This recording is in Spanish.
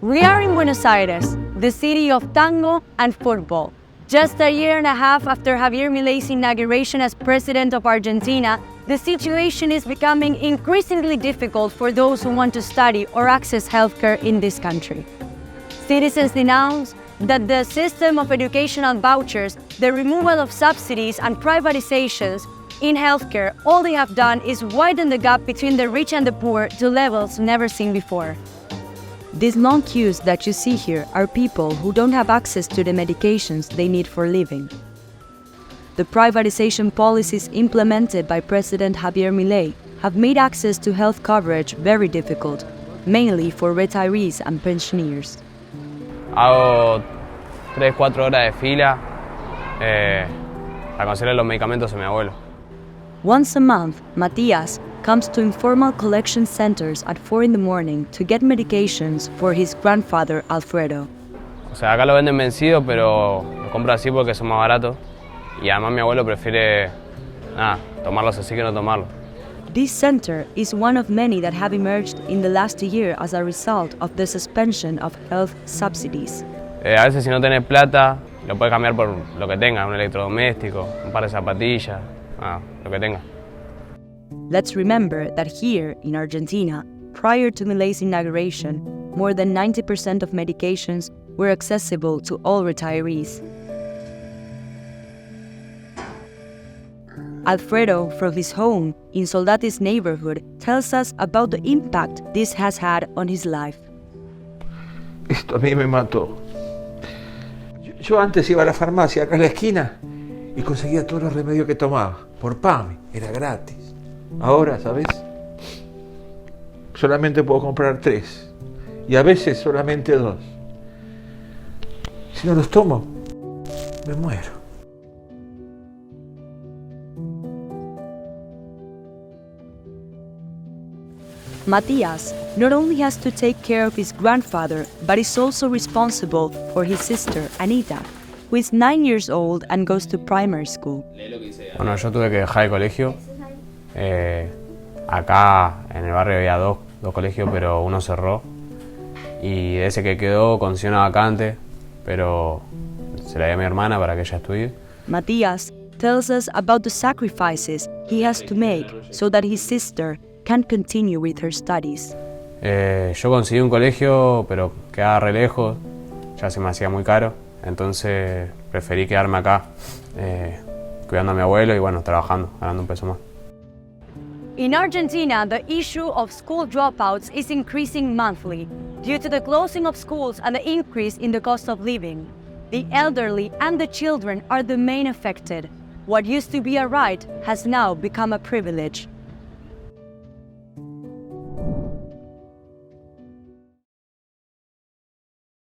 We are in Buenos Aires, the city of tango and football. Just a year and a half after Javier Milei's inauguration as president of Argentina, the situation is becoming increasingly difficult for those who want to study or access healthcare in this country. Citizens denounce that the system of educational vouchers, the removal of subsidies and privatizations in healthcare, all they have done is widen the gap between the rich and the poor to levels never seen before. These long queues that you see here are people who don't have access to the medications they need for living. The privatization policies implemented by President Javier Milei have made access to health coverage very difficult, mainly for retirees and pensioners. Hago 3-4 horas de fila para conseguir los medicamentos a mi abuelo. Once a month, Matías comes to informal collection centers at 4 in the morning to get medications for his grandfather Alfredo. O sea, acá lo venden vencido, pero lo compro así porque son más baratos. Y además mi abuelo prefiere, tomarlos así que no tomarlos. This center is one of many that have emerged in the last year as a result of the suspension of health subsidies. A veces si no tenés plata, lo puedes cambiar por lo que tengas, un electrodoméstico, un par de zapatillas, lo que tengas. Let's remember that here in Argentina, prior to Milei's inauguration, more than 90% of medications were accessible to all retirees. Alfredo, from his home in Soldatis neighborhood, tells us about the impact this has had on his life. Esto a mí me mató. Yo antes iba a la farmacia acá en la esquina y conseguía todos los remedios que tomaba. Por PAMI, era gratis. Ahora, ¿sabes? Solamente puedo comprar 3 y a veces solamente 2. Si no los tomo, me muero. Matías not only has to take care of his grandfather, but is also responsible for his sister, Anita, who is 9 years old and goes to primary school. Bueno, yo tuve que dejar el colegio. Acá en el barrio había dos colegios, pero uno cerró. Y ese que quedó consiguió una vacante, pero se la di a mi hermana para que ella estudie. Matías tells us about the sacrifices he has to make so that his sister can continue with her studies. Yo conseguí un colegio, pero quedaba re lejos, ya se me hacía muy caro, entonces preferí quedarme acá, cuidando a mi abuelo y bueno, trabajando, ganando un peso más. In Argentina, the issue of school dropouts is increasing monthly due to the closing of schools and the increase in the cost of living. The elderly and the children are the main affected. What used to be a right has now become a privilege.